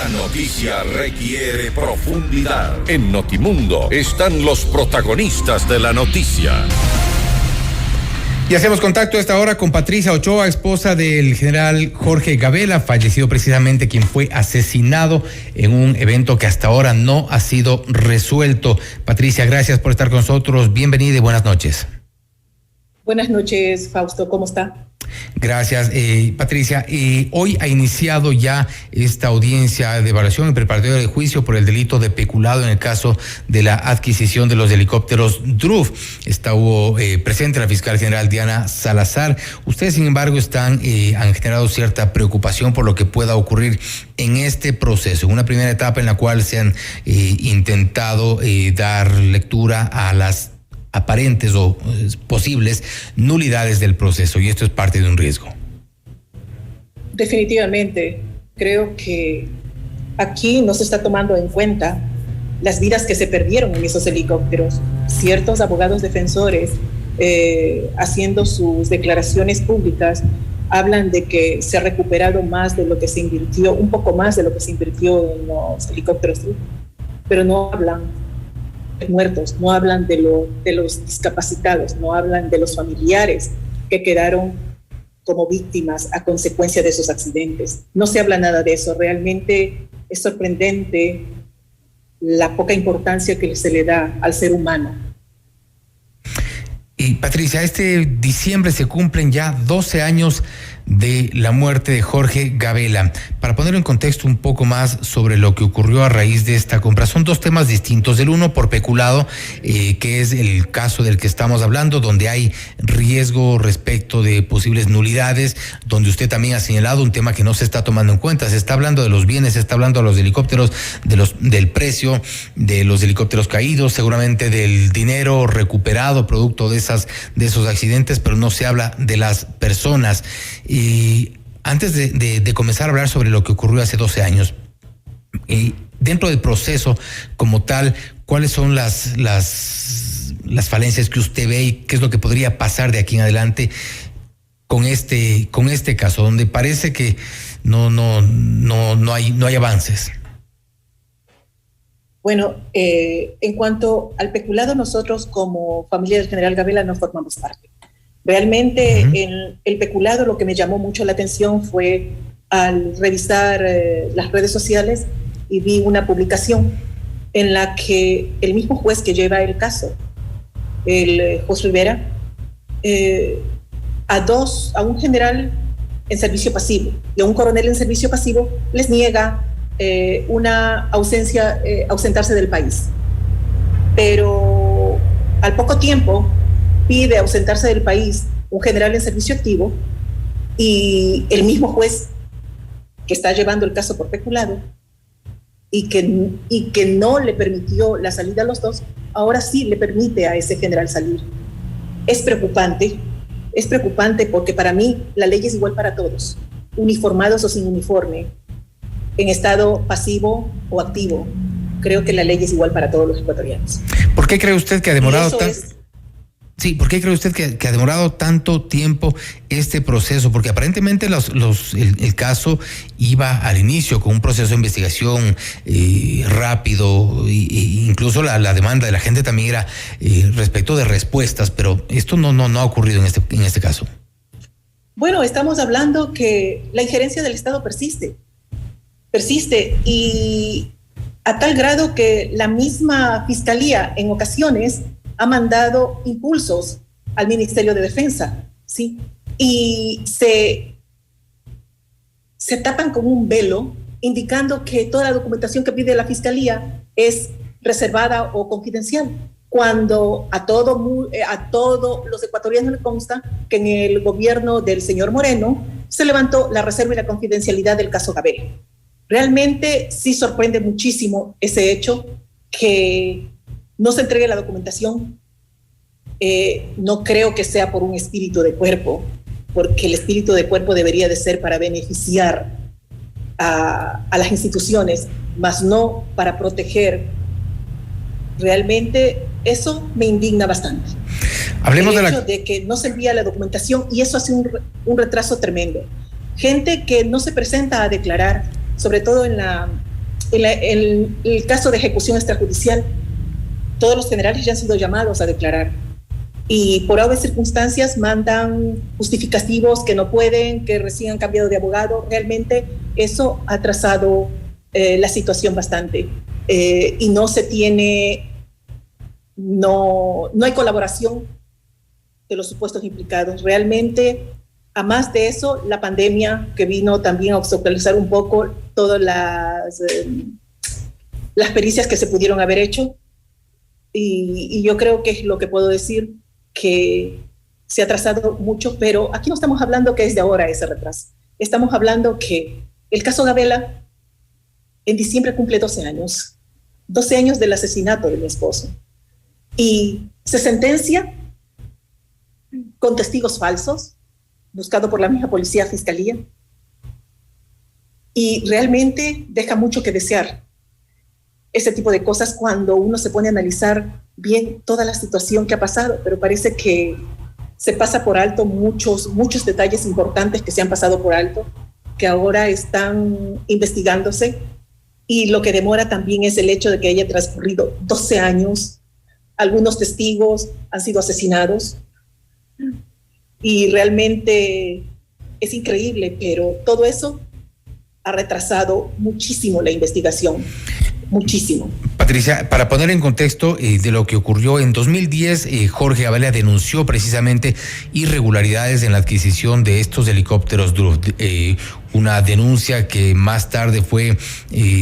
La noticia requiere profundidad. En Notimundo están los protagonistas de la noticia. Y hacemos contacto a esta hora con Patricia Ochoa, esposa del general Jorge Gabela, fallecido precisamente, quien fue asesinado en un evento que hasta ahora no ha sido resuelto. Patricia, gracias por estar con nosotros. Bienvenida y buenas noches. Buenas noches, Fausto. ¿Cómo está? Gracias, Patricia. Hoy ha iniciado ya esta audiencia de evaluación en preparatoria de juicio por el delito de peculado en el caso de la adquisición de los helicópteros DRUF. Estuvo presente la fiscal general Diana Salazar. Ustedes, sin embargo, han generado cierta preocupación por lo que pueda ocurrir en este proceso. Una primera etapa en la cual se han intentado dar lectura a las aparentes o posibles nulidades del proceso, y esto es parte de un riesgo. Definitivamente, creo que aquí no se está tomando en cuenta las vidas que se perdieron en esos helicópteros. Ciertos abogados defensores, haciendo sus declaraciones públicas, hablan de que se ha recuperado más de lo que se invirtió, un poco más de lo que se invirtió en los helicópteros, pero no hablan muertos, no hablan de los discapacitados, no hablan de los familiares que quedaron como víctimas a consecuencia de esos accidentes. No se habla nada de eso. Realmente es sorprendente la poca importancia que se le da al ser humano. Y Patricia, este diciembre se cumplen ya 12 años de la muerte de Jorge Gabela. Para ponerlo en contexto un poco más sobre lo que ocurrió a raíz de esta compra, son dos temas distintos. El uno por peculado, que es el caso del que estamos hablando, donde hay riesgo respecto de posibles nulidades, donde usted también ha señalado un tema que no se está tomando en cuenta. Se está hablando de los bienes, se está hablando de los helicópteros, del precio de los helicópteros caídos, seguramente del dinero recuperado producto de esos accidentes, pero no se habla de las personas. Y antes de comenzar a hablar sobre lo que ocurrió hace 12 años, dentro del proceso como tal, ¿cuáles son las falencias que usted ve y qué es lo que podría pasar de aquí en adelante con este caso, donde parece que no hay avances? Bueno, en cuanto al peculado, nosotros como familia del general Gabela no formamos parte. Realmente el peculado, lo que me llamó mucho la atención fue al revisar las redes sociales y vi una publicación en la que el mismo juez que lleva el caso, el juez Rivera, a un general en servicio pasivo y a un coronel en servicio pasivo les niega una ausentarse del país. Pero al poco tiempo pide ausentarse del país un general en servicio activo y el mismo juez que está llevando el caso por peculado y que no le permitió la salida a los dos, ahora sí le permite a ese general salir. Es preocupante porque para mí la ley es igual para todos, uniformados o sin uniforme, en estado pasivo o activo. Creo que la ley es igual para todos los ecuatorianos. ¿Por qué cree usted que ha demorado tanto? Sí, ¿por qué cree usted que ha demorado tanto tiempo este proceso? Porque aparentemente el caso iba al inicio con un proceso de investigación rápido, e incluso la demanda de la gente también era respecto de respuestas, pero esto no ha ocurrido en este caso. Bueno, estamos hablando que la injerencia del Estado persiste y a tal grado que la misma Fiscalía en ocasiones ha mandado impulsos al Ministerio de Defensa, ¿sí? Y se tapan con un velo, indicando que toda la documentación que pide la Fiscalía es reservada o confidencial, cuando a todos los ecuatorianos les consta que en el gobierno del señor Moreno se levantó la reserva y la confidencialidad del caso Gabela. Realmente sí sorprende muchísimo ese hecho, que no se entregue la documentación. No creo que sea por un espíritu de cuerpo, porque el espíritu de cuerpo debería de ser para beneficiar a las instituciones, más no para proteger. Realmente eso me indigna bastante. Hablemos el hecho de que no se envía la documentación, y eso hace un retraso tremendo. Gente que no se presenta a declarar, sobre todo en la el caso de ejecución extrajudicial, todos los generales ya han sido llamados a declarar y por obvias circunstancias mandan justificativos que no pueden, que recién han cambiado de abogado. Realmente eso ha atrasado la situación bastante y no se tiene, no hay colaboración de los supuestos implicados. Realmente, a más de eso, la pandemia que vino también a obstaculizar un poco todas las pericias que se pudieron haber hecho. Y yo creo que es lo que puedo decir, que se ha atrasado mucho, pero aquí no estamos hablando que es de ahora ese retraso. Estamos hablando que el caso Gabela en diciembre cumple 12 años. 12 años del asesinato de mi esposo. Y se sentencia con testigos falsos, buscado por la misma policía, fiscalía. Y realmente deja mucho que desear ese tipo de cosas cuando uno se pone a analizar bien toda la situación que ha pasado, pero parece que se pasa por alto muchos detalles importantes que se han pasado por alto, que ahora están investigándose, y lo que demora también es el hecho de que haya transcurrido 12 años, algunos testigos han sido asesinados, y realmente es increíble, pero todo eso ha retrasado muchísimo la investigación. Muchísimo. Patricia, para poner en contexto de lo que ocurrió en 2010, Jorge Gabela denunció precisamente irregularidades en la adquisición de estos helicópteros Druff, una denuncia que más tarde fue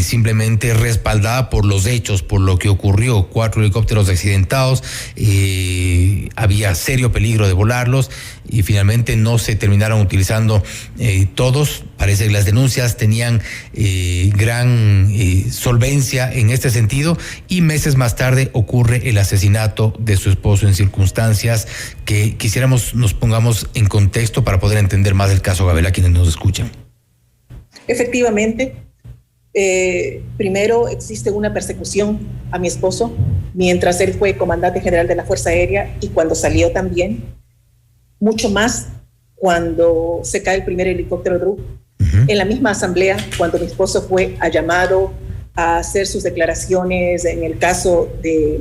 simplemente respaldada por los hechos, por lo que ocurrió. 4 helicópteros accidentados, había serio peligro de volarlos y finalmente no se terminaron utilizando todos. Parece que las denuncias tenían gran solvencia en este sentido, y meses más tarde ocurre el asesinato de su esposo en circunstancias que quisiéramos nos pongamos en contexto para poder entender más el caso Gabela, quienes nos escuchan. Efectivamente, primero existe una persecución a mi esposo mientras él fue comandante general de la Fuerza Aérea y cuando salió también, mucho más cuando se cae el primer helicóptero Druff. En la misma asamblea, cuando mi esposo fue llamado a hacer sus declaraciones en el caso de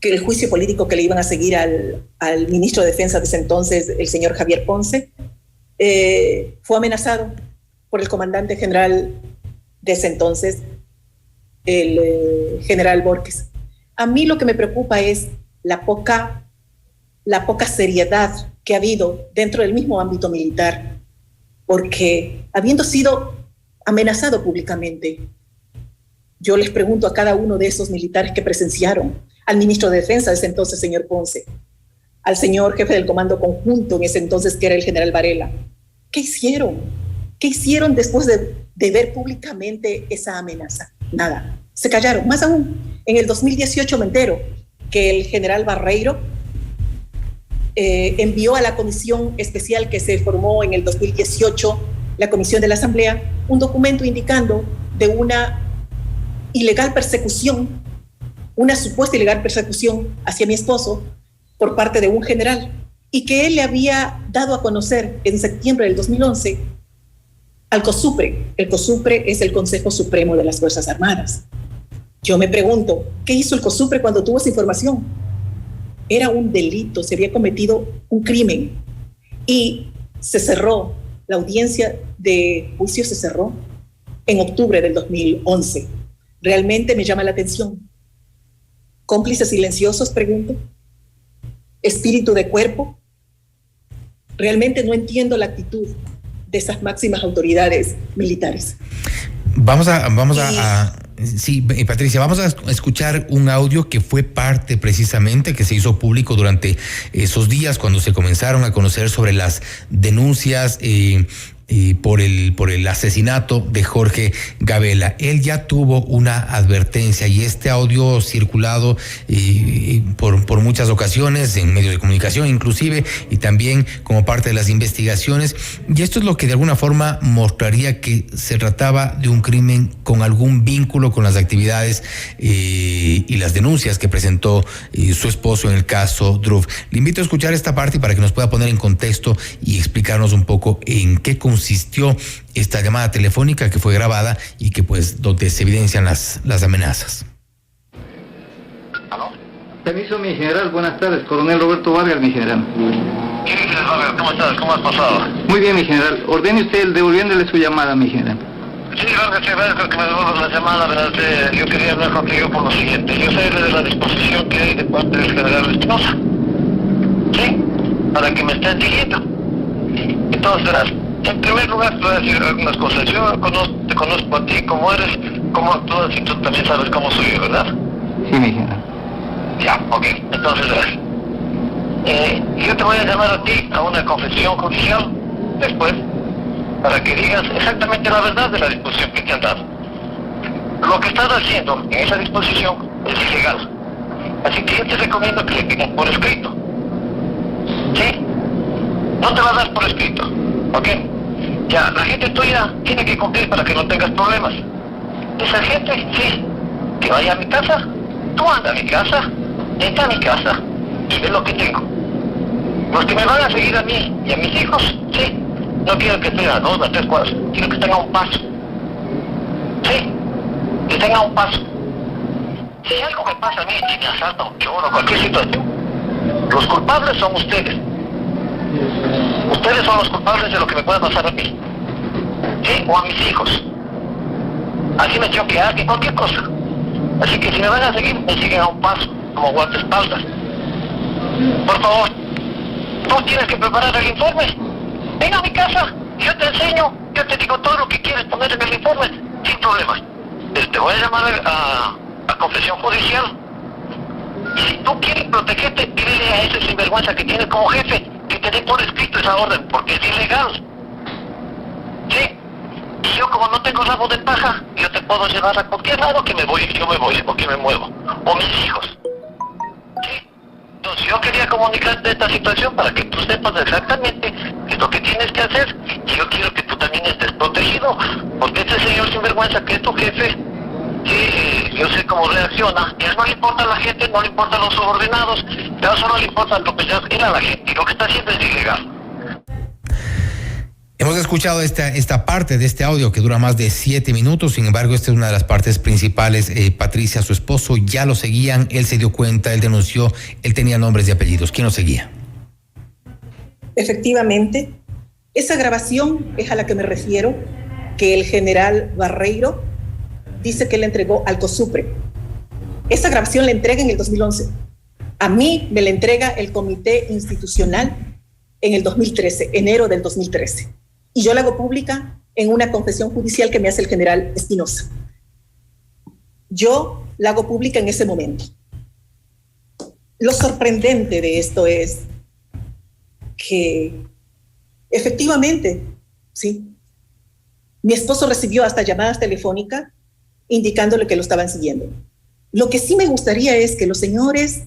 que el juicio político que le iban a seguir al ministro de Defensa de ese entonces, el señor Javier Ponce, fue amenazado por el comandante general de ese entonces, el general Borges. A mí lo que me preocupa es la poca seriedad que ha habido dentro del mismo ámbito militar, porque habiendo sido amenazado públicamente, yo les pregunto a cada uno de esos militares que presenciaron, al ministro de Defensa de ese entonces, señor Ponce, al señor jefe del comando conjunto en ese entonces, que era el general Varela, ¿qué hicieron? ¿Qué hicieron después de ver públicamente esa amenaza? Nada, se callaron. Más aún, en el 2018 me entero que el general Barreiro envió a la comisión especial que se formó en el 2018, la comisión de la Asamblea, un documento indicando de una ilegal persecución, una supuesta ilegal persecución hacia mi esposo por parte de un general, y que él le había dado a conocer en septiembre del 2011 al COSUPRE. El COSUPRE es el Consejo Supremo de las Fuerzas Armadas. Yo me pregunto, ¿qué hizo el COSUPRE cuando tuvo esa información? Era un delito, se había cometido un crimen y se cerró, la audiencia de juicio se cerró en octubre del 2011. Realmente me llama la atención. ¿Cómplices silenciosos? Pregunto. ¿Espíritu de cuerpo? Realmente no entiendo la actitud de esas máximas autoridades militares. Sí, Patricia, vamos a escuchar un audio que fue parte precisamente, que se hizo público durante esos días cuando se comenzaron a conocer sobre las denuncias por el asesinato de Jorge Gabela. Él ya tuvo una advertencia y este audio circulado por muchas ocasiones en medios de comunicación inclusive, y también como parte de las investigaciones, y esto es lo que de alguna forma mostraría que se trataba de un crimen con algún vínculo con las actividades y las denuncias que presentó su esposo en el caso Druff. Le invito a escuchar esta parte para que nos pueda poner en contexto y explicarnos un poco en qué consiste consistió esta llamada telefónica que fue grabada y que pues donde se evidencian las amenazas. ¿Aló? Permiso, mi general. Buenas tardes. Coronel Roberto Vargas, mi general. ¿Qué dices, Vargas? ¿Cómo estás? ¿Cómo has pasado? Muy bien, mi general. Ordene usted el devolviéndole su llamada, mi general. Sí, Vargas, te agradezco que me devuelvas la llamada, ¿verdad? Yo quería hablar contigo por lo siguiente. Yo sé de la disposición que hay de parte del general Espinosa. ¿Sí? Para que me estés diciendo. Entonces, verás, en primer lugar te voy a decir algunas cosas. Yo te conozco a ti, cómo eres, cómo actúas y tú también sabes cómo soy yo, ¿verdad? Sí, mi general. Ya, ok. Entonces, verás. Yo te voy a llamar a ti a una confesión judicial después para que digas exactamente la verdad de la disposición que te han dado. Lo que estás haciendo en esa disposición es ilegal. Así que yo te recomiendo que le pidas por escrito. ¿Sí? No te va a dar por escrito. ¿Ok? Ya, la gente tuya tiene que cumplir para que no tengas problemas. Esa gente, sí, que vaya a mi casa, tú anda a mi casa, entra a mi casa y ve lo que tengo. Los que me van a seguir a mí y a mis hijos, sí, no quiero que estén a 2 a 3 cuadras, quiero que estén a un paso. Sí, que estén a un paso. Si algo me pasa a mí, si me asalta un choro o cualquier situación, los culpables son ustedes. Ustedes son los culpables de lo que me pueda pasar a mí. Sí, o a mis hijos. Así me choque a alguien, cualquier cosa. Así que si me van a seguir, me siguen a un paso, como guardaespaldas. Por favor, tú tienes que preparar el informe. Ven a mi casa, yo te enseño, yo te digo todo lo que quieres poner en el informe, sin problemas. Te voy a llamar a confesión judicial. Y si tú quieres protegerte, pídele a ese sinvergüenza que tienes como jefe que te dé por escrito esa orden, porque es ilegal. ¿Sí? Y yo, como no tengo rabo de paja, yo te puedo llevar a cualquier lado que me voy, yo me voy, porque me muevo. O mis hijos. ¿Sí? Entonces yo quería comunicarte esta situación para que tú sepas exactamente qué es lo que tienes que hacer. Y yo quiero que tú también estés protegido, porque este señor sinvergüenza que es tu jefe, sí, yo sé cómo reacciona. Y eso no le importa a la gente, no le importa a los subordinados, pero solo le importa atropellar a la gente. Y lo que está haciendo es ilegal. Hemos escuchado esta parte de este audio que dura más de 7 minutos, sin embargo, esta es una de las partes principales. Patricia, su esposo, ya lo seguían, él se dio cuenta, él denunció, él tenía nombres y apellidos. ¿Quién lo seguía? Efectivamente, esa grabación es a la que me refiero, que el general Barreiro dice que le entregó al COSUPRE. Esa grabación la entrega en el 2011. A mí me la entrega el comité institucional en el 2013, enero del 2013. Y yo la hago pública en una confesión judicial que me hace el general Espinosa. Yo la hago pública en ese momento. Lo sorprendente de esto es que efectivamente, sí, mi esposo recibió hasta llamadas telefónicas indicándole que lo estaban siguiendo. Lo que sí me gustaría es que los señores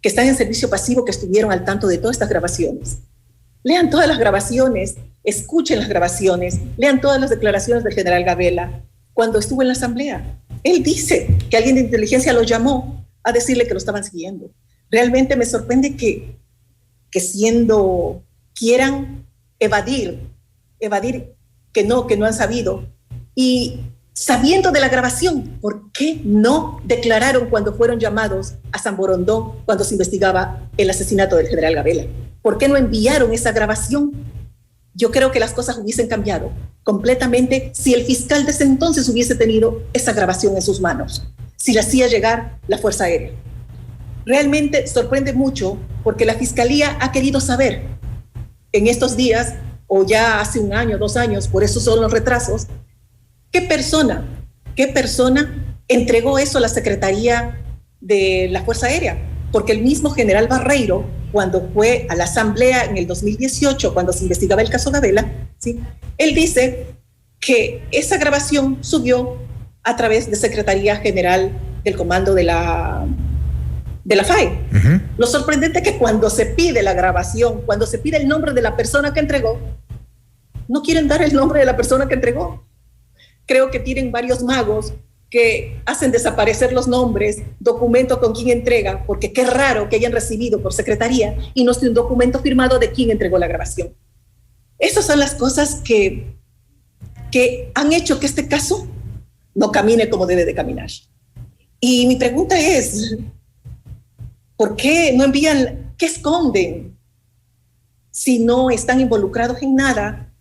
que están en servicio pasivo, que estuvieron al tanto de todas estas grabaciones, lean todas las grabaciones, escuchen las grabaciones, lean todas las declaraciones del general Gabela cuando estuvo en la asamblea. Él dice que alguien de inteligencia lo llamó a decirle que lo estaban siguiendo. Realmente me sorprende que quieran evadir que no han sabido. Y sabiendo de la grabación, ¿por qué no declararon cuando fueron llamados a San Borondón cuando se investigaba el asesinato del general Gabela? ¿Por qué no enviaron esa grabación? Yo creo que las cosas hubiesen cambiado completamente si el fiscal de ese entonces hubiese tenido esa grabación en sus manos, si la hacía llegar la Fuerza Aérea. Realmente sorprende mucho porque la Fiscalía ha querido saber en estos días, o ya hace 1 año, 2 años, por eso son los retrasos, ¿qué persona entregó eso a la Secretaría de la Fuerza Aérea? Porque el mismo general Barreiro, cuando fue a la asamblea en el 2018, cuando se investigaba el caso Gabela, ¿sí?, él dice que esa grabación subió a través de Secretaría General del Comando de la FAE. Uh-huh. Lo sorprendente es que cuando se pide la grabación, cuando se pide el nombre de la persona que entregó, no quieren dar el nombre de la persona que entregó. Creo que tienen varios magos que hacen desaparecer los nombres, documento con quién entrega, porque qué raro que hayan recibido por secretaría y no esté un documento firmado de quién entregó la grabación. Esas son las cosas que han hecho que este caso no camine como debe de caminar. Y mi pregunta es, ¿por qué no envían, qué esconden si no están involucrados en nada?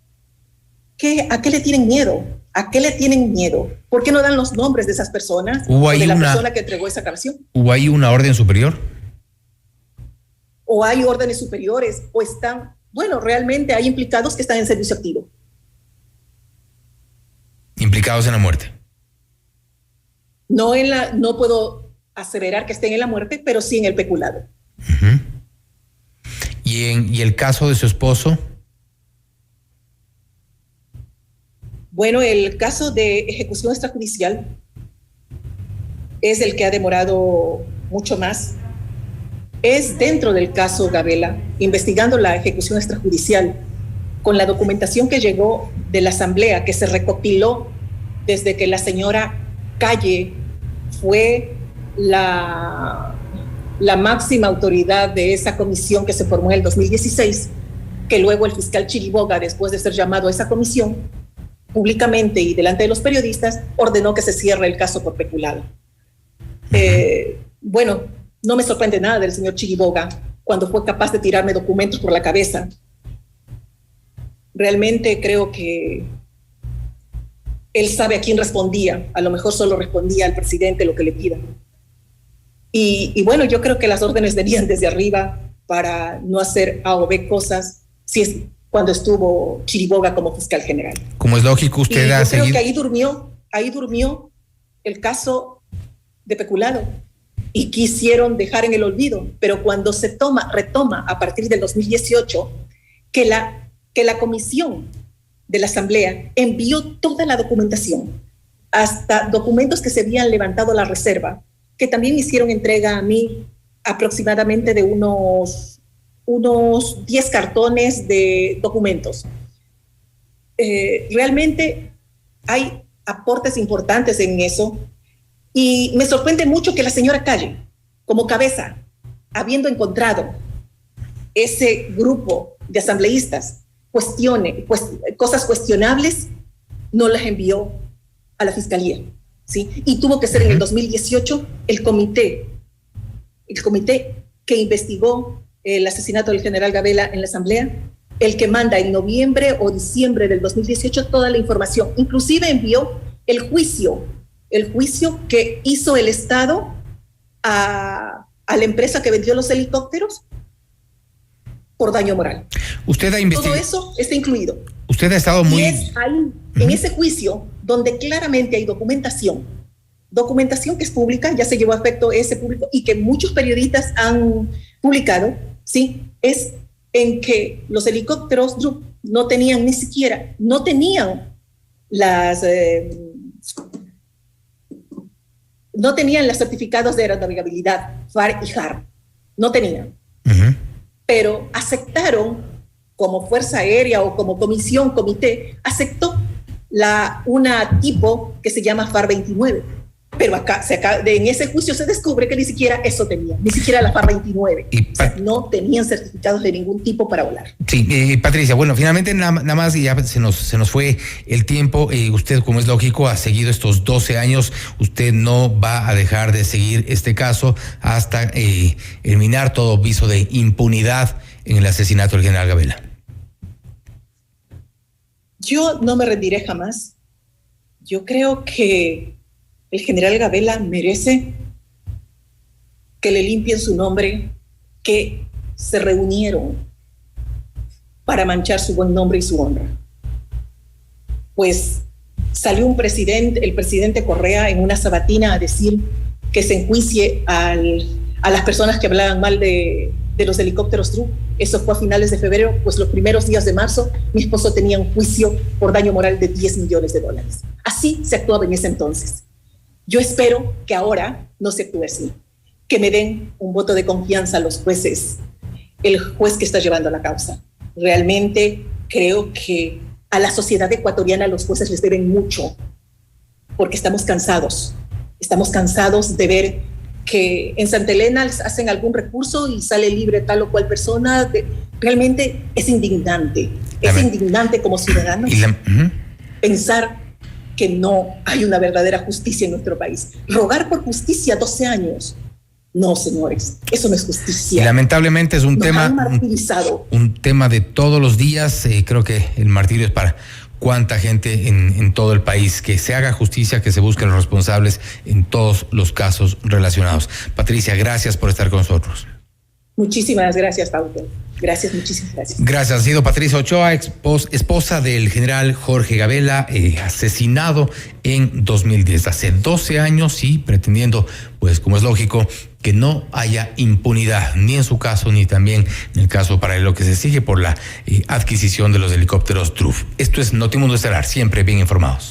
¿A qué le tienen miedo? ¿A qué le tienen miedo? ¿Por qué no dan los nombres de esas personas o de la persona que entregó esa grabación? ¿Hubo ahí una orden superior? ¿O hay órdenes superiores? ¿O están, bueno, realmente hay implicados que están en servicio activo? Implicados en la muerte. No puedo aseverar que estén en la muerte, pero sí en el peculado. Uh-huh. ¿Y el caso de su esposo? Bueno, el caso de ejecución extrajudicial es el que ha demorado mucho más. Es dentro del caso Gabela, investigando la ejecución extrajudicial, con la documentación que llegó de la asamblea, que se recopiló desde que la señora Calle fue la máxima autoridad de esa comisión que se formó en el 2016, que luego el fiscal Chiriboga, después de ser llamado a esa comisión, públicamente y delante de los periodistas, ordenó que se cierre el caso por peculado. Bueno, no me sorprende nada del señor Chiriboga cuando fue capaz de tirarme documentos por la cabeza. Realmente creo que él sabe a quién respondía. A lo mejor solo respondía al presidente lo que le pidan. Y bueno, yo creo que las órdenes venían desde arriba para no hacer A o B cosas, si es cuando estuvo Chiriboga como fiscal general. Como es lógico, usted ha seguido... Creo que ahí durmió el caso de peculado y quisieron dejar en el olvido, pero cuando se retoma a partir del 2018, que la comisión de la asamblea envió toda la documentación, hasta documentos que se habían levantado a la reserva, que también me hicieron entrega a mí aproximadamente de unos 10 cartones de documentos. Realmente hay aportes importantes en eso y me sorprende mucho que la señora Calle, como cabeza, habiendo encontrado ese grupo de asambleístas, cuestione cosas cuestionables, no las envió a la fiscalía, ¿sí? Y tuvo que ser en el 2018 el comité que investigó el asesinato del general Gabela en la asamblea, el que manda en noviembre o diciembre del 2018 toda la información. Inclusive envió el juicio que hizo el Estado a la empresa que vendió los helicópteros por daño moral. Usted ha investigado. Todo eso está incluido. Usted ha estado muy... Y es ahí, en ese juicio, donde claramente hay documentación que es pública, ya se llevó a efecto ese público y que muchos periodistas han publicado, ¿sí? Es en que los helicópteros no tenían los certificados de aeronavegabilidad, FAR y JAR, no tenían. Uh-huh. Pero aceptaron, como Fuerza Aérea o como comité, aceptó una tipo que se llama FAR 29. Pero en ese juicio se descubre que ni siquiera eso tenían, ni siquiera la FAR 29. O sea, no tenían certificados de ningún tipo para volar. Sí, Patricia, bueno, finalmente nada más y ya se nos fue el tiempo. Usted, como es lógico, ha seguido estos 12 años. Usted no va a dejar de seguir este caso hasta eliminar todo viso de impunidad en el asesinato del general Gabela. Yo no me rendiré jamás. Yo creo que el general Gabela merece que le limpien su nombre, que se reunieron para manchar su buen nombre y su honra. Pues salió el presidente Correa en una sabatina a decir que se enjuicie a las personas que hablaban mal de los helicópteros TRU. Eso fue a finales de febrero, pues los primeros días de marzo mi esposo tenía un juicio por daño moral de $10 millones. Así se actuaba en ese entonces. Yo espero que ahora no se actúe así, que me den un voto de confianza a los jueces, el juez que está llevando la causa. Realmente creo que a la sociedad ecuatoriana los jueces les deben mucho, porque estamos cansados de ver que en Santa Elena hacen algún recurso y sale libre tal o cual persona. Realmente es indignante. Es indignante como ciudadanos pensar que no hay una verdadera justicia en nuestro país. Rogar por justicia 12 años. No, señores, eso no es justicia. Y lamentablemente es un tema de todos los días. Creo que el martirio es para cuánta gente en todo el país. Que se haga justicia, que se busquen los responsables en todos los casos relacionados. Patricia, gracias por estar con nosotros. Muchísimas gracias, Paulo. Gracias, muchísimas gracias. Gracias. Ha sido Patricia Ochoa, esposa del general Jorge Gabela, asesinado en 2010, hace 12 años, y pretendiendo, pues como es lógico, que no haya impunidad, ni en su caso, ni también en el caso paralelo que se sigue por la adquisición de los helicópteros TRUF. Esto es Notimundo Estelar, siempre bien informados.